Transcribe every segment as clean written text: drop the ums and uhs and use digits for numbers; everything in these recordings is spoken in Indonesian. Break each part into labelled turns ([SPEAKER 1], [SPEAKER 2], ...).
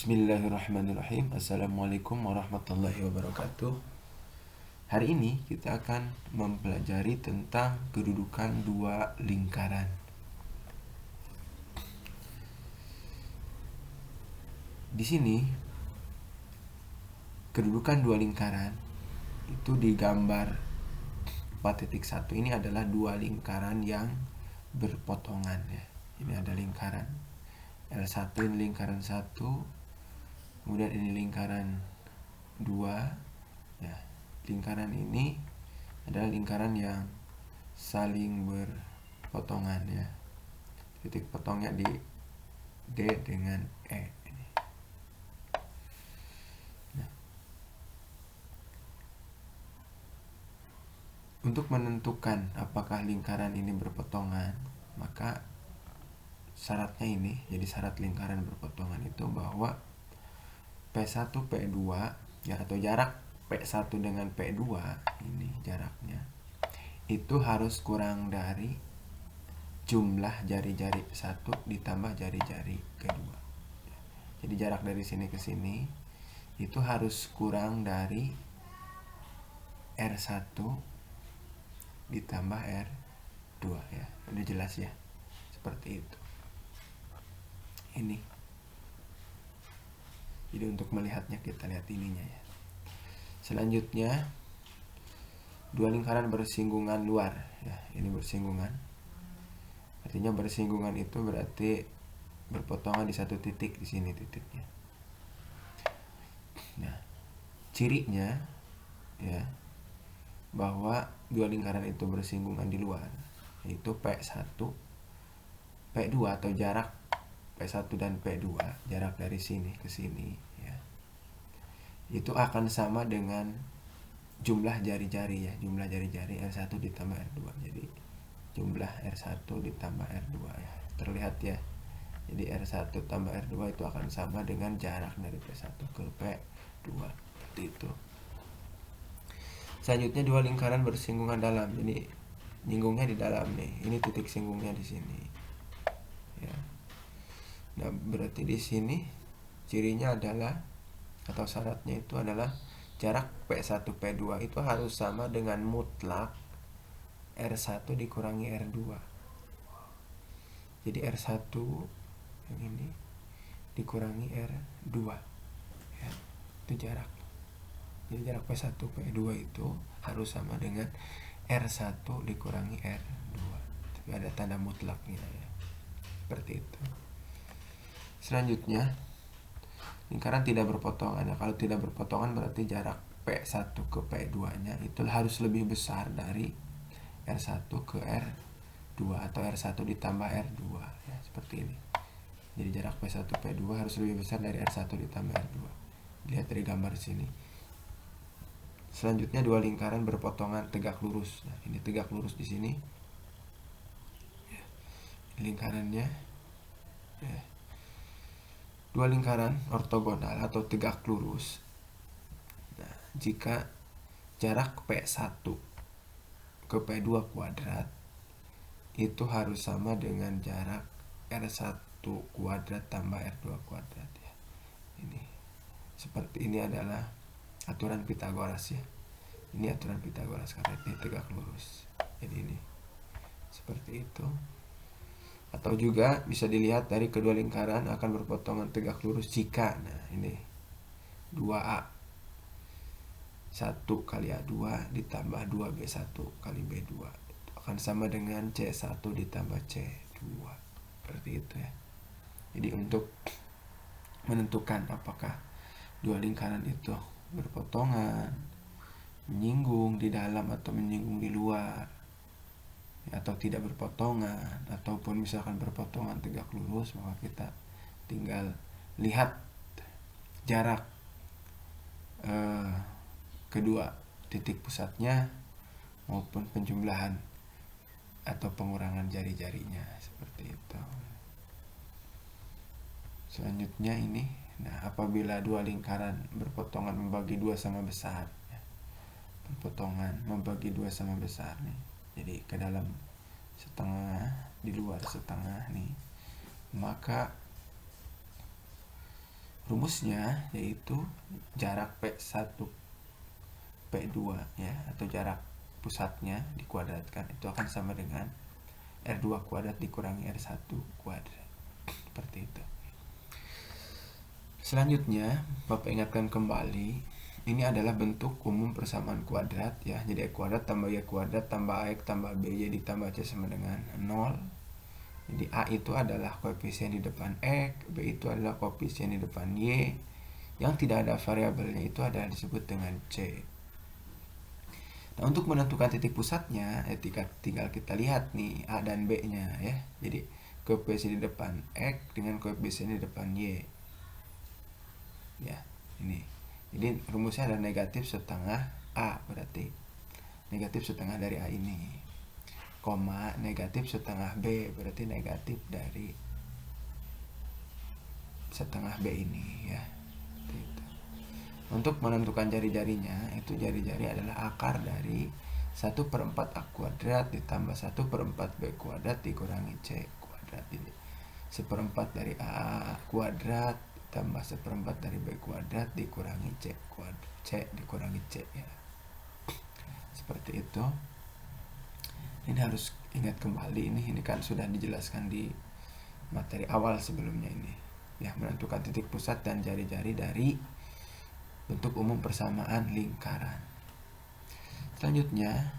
[SPEAKER 1] Bismillahirrahmanirrahim. Assalamualaikum warahmatullahi wabarakatuh. Hari ini kita akan mempelajari tentang kedudukan dua lingkaran. Di sini kedudukan dua lingkaran itu digambar 4.1. Ini adalah dua lingkaran yang berpotongan ya. Ini ada lingkaran L1, ini lingkaran 1, kemudian ini lingkaran 2 ya. Lingkaran ini adalah lingkaran yang saling berpotongan ya. Titik potongnya di D dengan E ini. Nah, untuk menentukan apakah lingkaran ini berpotongan, maka syaratnya ini, jadi syarat lingkaran berpotongan itu bahwa P1 P2 ya, atau jarak P1 dengan P2 ini jaraknya itu harus kurang dari jumlah jari-jari 1 ditambah jari-jari kedua. Jadi jarak dari sini ke sini itu harus kurang dari R1 ditambah R2 ya. Udah jelas ya, seperti itu. Ini jadi untuk melihatnya kita lihat ininya ya. Selanjutnya dua lingkaran bersinggungan luar ya. Ini bersinggungan, artinya bersinggungan itu berarti berpotongan di satu titik, di sini titiknya. Nah, cirinya ya bahwa dua lingkaran itu bersinggungan di luar, yaitu P1 P2 atau jarak P1 dan P2, jarak dari sini ke sini ya, itu akan sama dengan jumlah jari-jari ya, jumlah jari-jari R1 ditambah R2. Jadi jumlah R1 ditambah R2 ya, terlihat ya. Jadi R1 tambah R2 itu akan sama dengan jarak dari P1 ke P2, seperti itu. Selanjutnya dua lingkaran bersinggungan dalam, jadi nyinggungnya di dalam nih. Ini titik singgungnya di sini ya. Nah, berarti di sini cirinya adalah, atau syaratnya itu adalah jarak P1 P2 itu harus sama dengan mutlak R1 dikurangi R2. Jadi R1 yang ini dikurangi R2 ya, itu jarak. Jadi jarak P1 P2 itu harus sama dengan R1 dikurangi R2, tapi ada tanda mutlaknya ya, seperti itu. Selanjutnya lingkaran tidak berpotongan ya. Kalau tidak berpotongan berarti jarak P1 ke P2 nya itu harus lebih besar dari R1 ke R2 atau R1 ditambah R2 ya, seperti ini. Jadi jarak P1 P2 harus lebih besar dari R1 ditambah R2. Lihat dari gambar sini. Selanjutnya dua lingkaran berpotongan tegak lurus. Nah, ini tegak lurus di sini ya, lingkarannya ya. Dua lingkaran ortogonal atau tegak lurus. Nah, jika jarak P1 ke P2 kuadrat itu harus sama dengan jarak R1 kuadrat tambah R2 kuadrat ya. Ini seperti ini adalah aturan Pythagoras ya. Ini aturan Pythagoras karena ini tegak lurus. Jadi ini seperti itu. Atau juga bisa dilihat dari kedua lingkaran akan berpotongan tegak lurus jika, nah ini 2A 1 kali A2 ditambah 2B1 kali B2 itu akan sama dengan C1 ditambah C2, seperti itu ya. Jadi untuk menentukan apakah dua lingkaran itu berpotongan, menyinggung di dalam atau menyinggung di luar, atau tidak berpotongan, ataupun misalkan berpotongan tegak lurus, maka kita tinggal lihat jarak kedua titik pusatnya maupun penjumlahan atau pengurangan jari-jarinya, seperti itu. Selanjutnya ini, nah apabila dua lingkaran berpotongan membagi dua sama besar ya, berpotongan membagi dua sama besar nih, jadi ke dalam setengah, di luar setengah nih, maka rumusnya yaitu jarak P1 P2 ya, atau jarak pusatnya dikuadratkan itu akan sama dengan R2 kuadrat dikurangi R1 kuadrat. Seperti itu. Selanjutnya, Bapak ingatkan kembali, ini adalah bentuk umum persamaan kuadrat ya. Jadi X kuadrat tambah Y kuadrat tambah AX tambah BY ditambah C sama dengan 0. Jadi A itu adalah koefisien di depan X, B itu adalah koefisien di depan Y. Yang tidak ada variabelnya itu adalah disebut dengan C. Nah, untuk menentukan titik pusatnya, tinggal kita lihat nih A dan B-nya ya. Jadi koefisien di depan X dengan koefisien di depan Y. Ya, ini. Jadi rumusnya adalah negatif setengah A, berarti negatif setengah dari A ini, koma negatif setengah B, berarti negatif dari setengah B ini ya. Gitu. Untuk menentukan jari-jarinya, itu jari-jari adalah akar dari 1/4 A kuadrat ditambah 1/4 B kuadrat dikurangi C kuadrat. Ini 1/4 dari A kuadrat tambah 1/4 dari B kuadrat dikurangi C kuadrat, C dikurangi C ya. Seperti itu. Ini harus ingat kembali, ini kan sudah dijelaskan di materi awal sebelumnya ini ya, menentukan titik pusat dan jari-jari dari bentuk umum persamaan lingkaran. Selanjutnya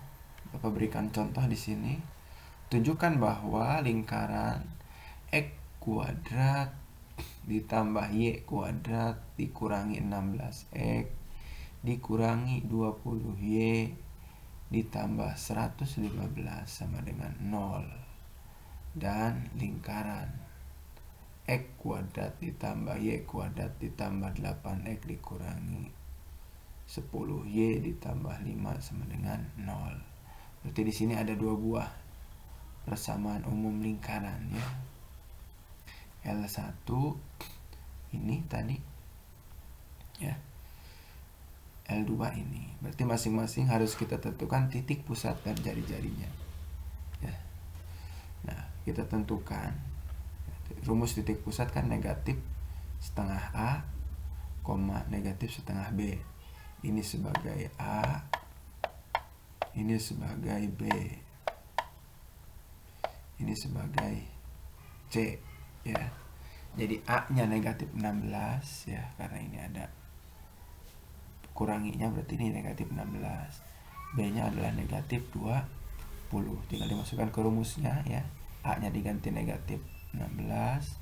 [SPEAKER 1] Bapak berikan contoh di sini. Tunjukkan bahwa lingkaran X kuadrat ditambah Y kuadrat dikurangi 16X dikurangi 20Y ditambah 115 sama dengan 0. Dan lingkaran X kuadrat ditambah Y kuadrat ditambah 8X dikurangi 10Y ditambah 5 sama dengan 0. Berarti di sini ada dua buah persamaan umum lingkaran ya. L1 ini tadi ya, L2 ini. Berarti masing-masing harus kita tentukan titik pusat dan jari-jarinya ya. Nah, kita tentukan rumus titik pusat kan negatif setengah A, koma negatif setengah B. Ini sebagai A, ini sebagai B, ini sebagai C ya. Jadi A-nya negatif 16 ya, karena ini ada kuranginya, berarti ini negatif 16. B-nya adalah negatif 20. Tinggal dimasukkan ke rumusnya ya. A-nya diganti negatif 16,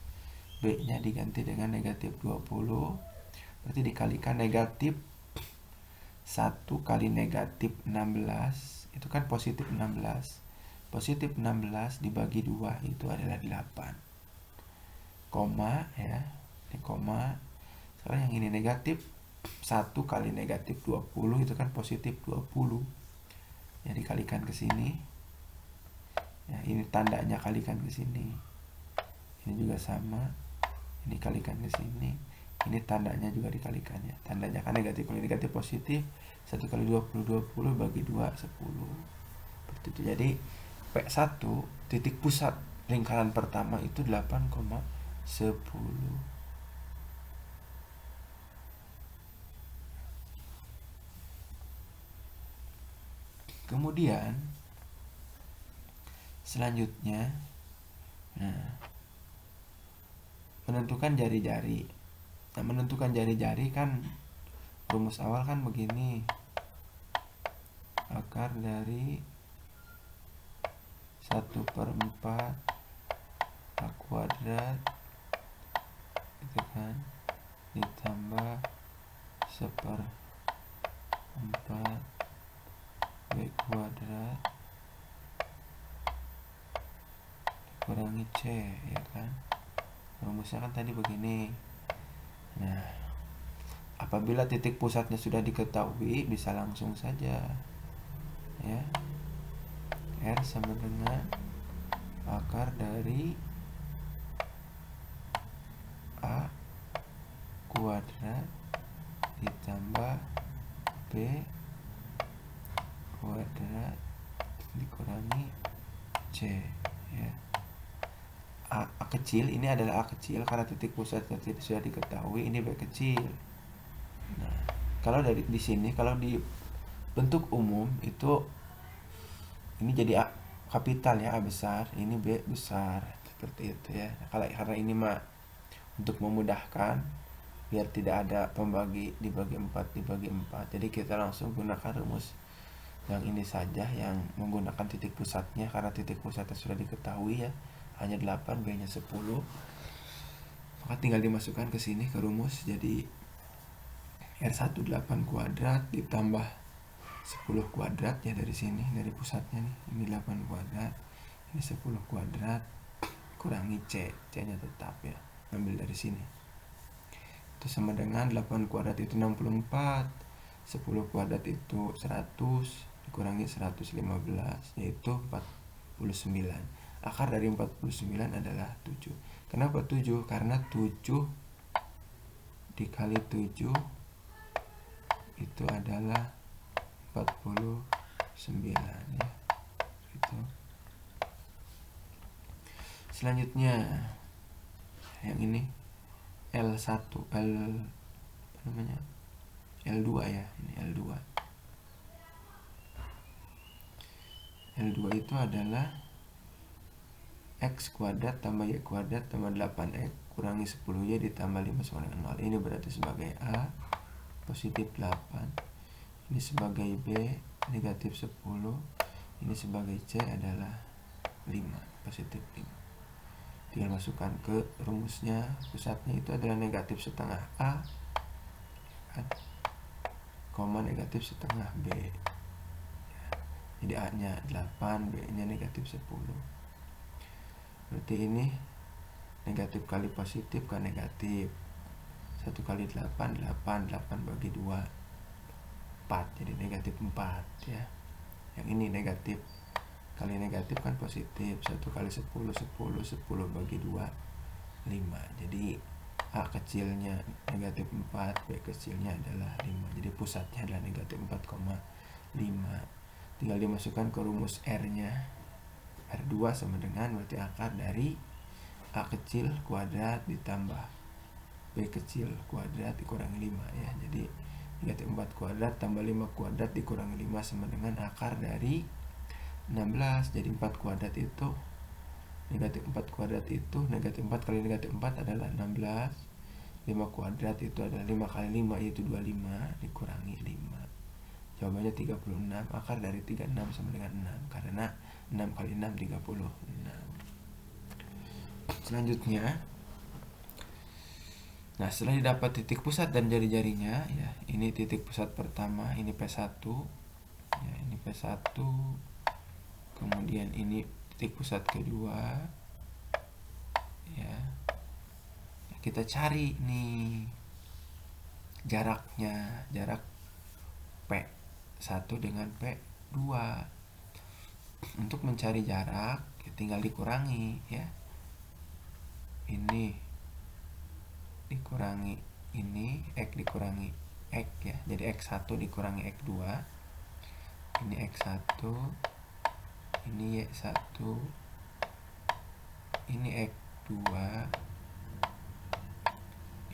[SPEAKER 1] B-nya diganti dengan negatif 20. Berarti dikalikan negatif 1 kali negatif 16 itu kan positif 16. Positif 16 dibagi 2 itu adalah 8. Koma ya, ini koma. Sekarang yang ini negatif 1 kali negatif 20 itu kan positif 20. Ya, dikalikan ke sini. Ya, ini tandanya kalikan ke sini. Ini juga sama. Ini kalikan ke sini. Ini tandanya juga dikalikan ya. Tandanya kan negatif kali negatif positif. 1 kali 20 20 bagi 2 10. Seperti itu. Jadi P1 titik pusat lingkaran pertama itu 8,10. Kemudian selanjutnya menentukan jari-jari. Nah, menentukan jari-jari kan rumus awal kan begini. Akar dari 1/4 A kuadrat itu kan ditambah 1/4 B kuadrat dikurangi C ya kan. Rumusnya kan tadi begini. Nah, apabila titik pusatnya sudah diketahui, bisa langsung saja ya. R sama dengan akar dari A kuadrat ditambah B kuadrat dikurangi C ya. kecil ini adalah A kecil karena titik pusatnya sudah diketahui, ini B kecil. Nah, kalau dari di sini, kalau di bentuk umum itu ini jadi A kapital ya, A besar, ini B besar, seperti itu ya. Kalau karena ini mah untuk memudahkan biar tidak ada pembagi dibagi 4 dibagi 4, jadi kita langsung gunakan rumus yang ini saja, yang menggunakan titik pusatnya karena titik pusatnya sudah diketahui ya, hanya 8, B nya 10, maka tinggal dimasukkan ke sini ke rumus. Jadi R1 8 kuadrat ditambah 10 kuadrat ya, dari sini dari pusatnya nih, ini 8 kuadrat, ini 10 kuadrat, kurangi C, C nya tetap ya, ambil dari sini, itu sama dengan 8 kuadrat itu 64, 10 kuadrat itu 100, dikurangi 115 yaitu 49. Akar dari 49 adalah 7. Kenapa 7? Karena 7 dikali 7 itu adalah 49 ya. Gitu. Selanjutnya yang ini L1, L2 ya, ini L2. L2 itu adalah X kuadrat tambah Y kuadrat tambah 8X kurangi 10Y ditambah 5 sama dengan 0. Ini berarti sebagai A positif 8, ini sebagai B negatif 10, ini sebagai C adalah 5, positif 5. Tinggal masukkan ke rumusnya, pusatnya itu adalah negatif setengah A koma negatif setengah B. Jadi A nya 8, B nya negatif 10. Berarti ini negatif kali positif kan negatif, 1 kali 8, 8 bagi 2 4, jadi negatif 4 ya. Yang ini negatif kali negatif kan positif, 1 kali 10 bagi 2 5, jadi A kecilnya negatif 4, B kecilnya adalah 5, jadi pusatnya adalah negatif 4,5. Tinggal dimasukkan ke rumus R nya, R2 sama dengan berarti akar dari A kecil kuadrat ditambah B kecil kuadrat dikurangi 5 ya. Jadi negatif 4 kuadrat tambah 5 kuadrat dikurangi 5 sama dengan akar dari 16. Jadi 4 kuadrat itu negatif 4 kuadrat itu negatif 4 kali negatif 4 adalah 16. 5 kuadrat itu adalah 5 kali 5 yaitu 25 dikurangi 5. Jawabannya 36. Akar dari 36 sama dengan 6 karena 6 kali 6 36. Selanjutnya, nah setelah didapat titik pusat dan jari-jarinya ya, ini titik pusat pertama, ini P1 ya, ini P1, kemudian ini titik pusat kedua ya. Kita cari nih jaraknya, jarak P1 dengan P2. Untuk mencari jarak tinggal dikurangi ya, ini dikurangi ini, X dikurangi X ya, jadi X1 dikurangi X2, ini X1, ini Y1, ini X2,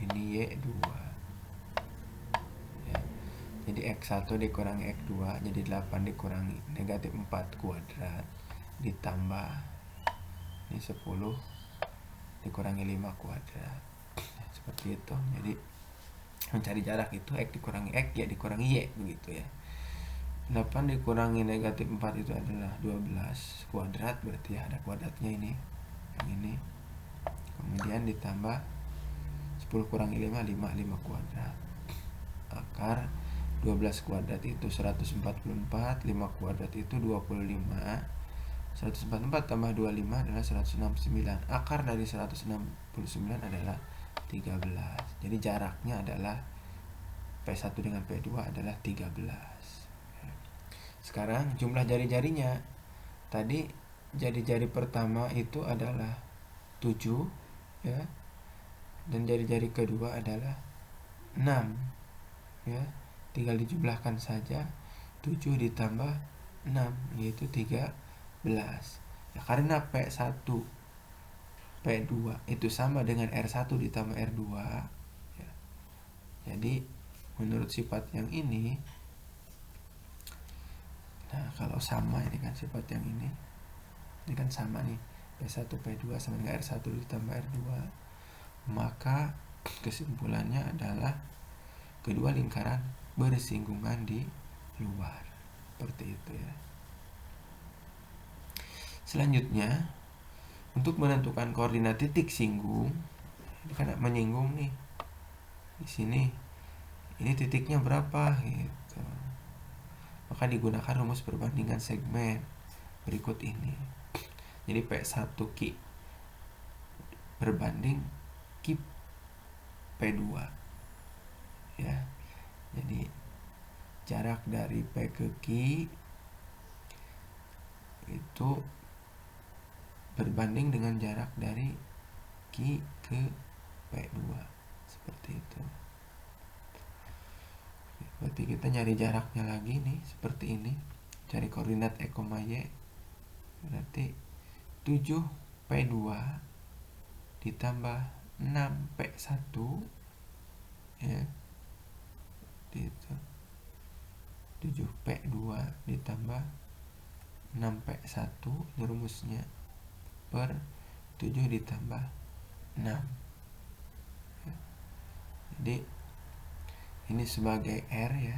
[SPEAKER 1] ini Y2 ya. Jadi X1 dikurangi X2 jadi 8 dikurangi negatif 4 kuadrat ditambah ini 10 dikurangi 5 kuadrat ya, seperti itu. Jadi mencari jarak itu X dikurangi X, Y dikurangi Y, begitu ya. 8 dikurangi negatif 4 itu adalah 12 kuadrat, berarti ya ada kuadratnya ini, yang ini. Kemudian ditambah 10 kurangi 5, 5 kuadrat. Akar 12 kuadrat itu 144, 5 kuadrat itu 25. 144 tambah 25 adalah 169. Akar dari 169 adalah 13. Jadi jaraknya adalah P1 dengan P2 adalah 13. Sekarang jumlah jari-jarinya. Tadi jari-jari pertama itu adalah 7 ya. Dan jari-jari kedua adalah 6 ya. Tinggal dijumlahkan saja, 7 ditambah 6 yaitu 13 ya, karena P1 P2 itu sama dengan R1 ditambah R2 ya. Jadi menurut sifat yang ini, nah kalau sama ini kan sifat yang ini kan sama nih, P1 P2 sama dengan R1 ditambah R2, maka kesimpulannya adalah kedua lingkaran bersinggungan di luar, seperti itu ya. Selanjutnya, untuk menentukan koordinat titik singgung, ini kan menyinggung nih di sini, ini titiknya berapa gitu, maka digunakan rumus perbandingan segmen berikut ini. Jadi P1 Q berbanding Q P2 ya. Jadi jarak dari P ke Q itu berbanding dengan jarak dari Q ke P2, seperti itu. Berarti kita nyari jaraknya lagi nih, seperti ini. Cari koordinat X, Y. Berarti 7P2 ditambah 6P1 ya. Gitu. 7P2 ditambah 6P1 ini rumusnya, per 7 ditambah 6 ya. Jadi ini sebagai R ya,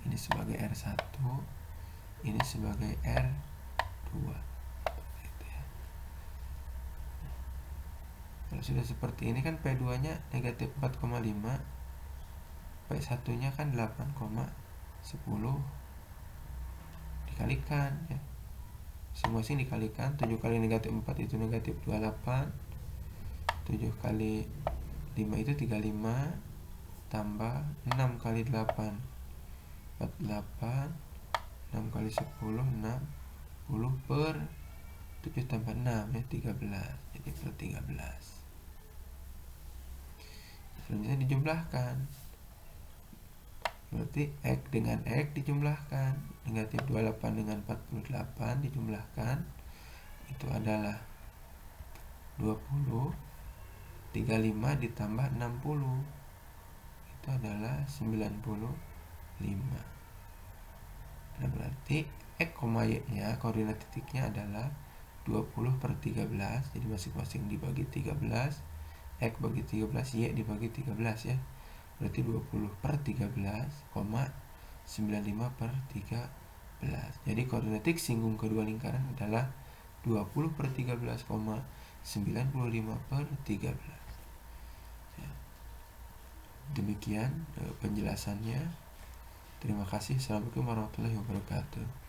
[SPEAKER 1] ini sebagai R1, ini sebagai R2 gitu ya. Kalau sudah seperti ini kan P2 nya negatif 4,5, P1 nya kan 8,10, dikalikan ya, masing-masing dikalikan. 7 kali negatif 4 itu negatif 28, 7 kali 5 itu 35, tambah 6 kali 8 48, 6 kali 10 60, per 7 tambah 6 ya 13, jadi per 13. Selanjutnya dijumlahkan, berarti X dengan X dijumlahkan, negatif 28 dengan 48 dijumlahkan, itu adalah 20, 35 ditambah 60 itu adalah 95. Nah, berarti X, Y nya koordinat titiknya adalah 20 per 13, jadi masing-masing dibagi 13, X bagi 13, Y dibagi 13 ya. Berarti 20 per 13, 95 per 13. Jadi koordinat titik singgung kedua lingkaran adalah 20 per 13, 95 per 13. Demikian penjelasannya. Terima kasih. Assalamualaikum warahmatullahi wabarakatuh.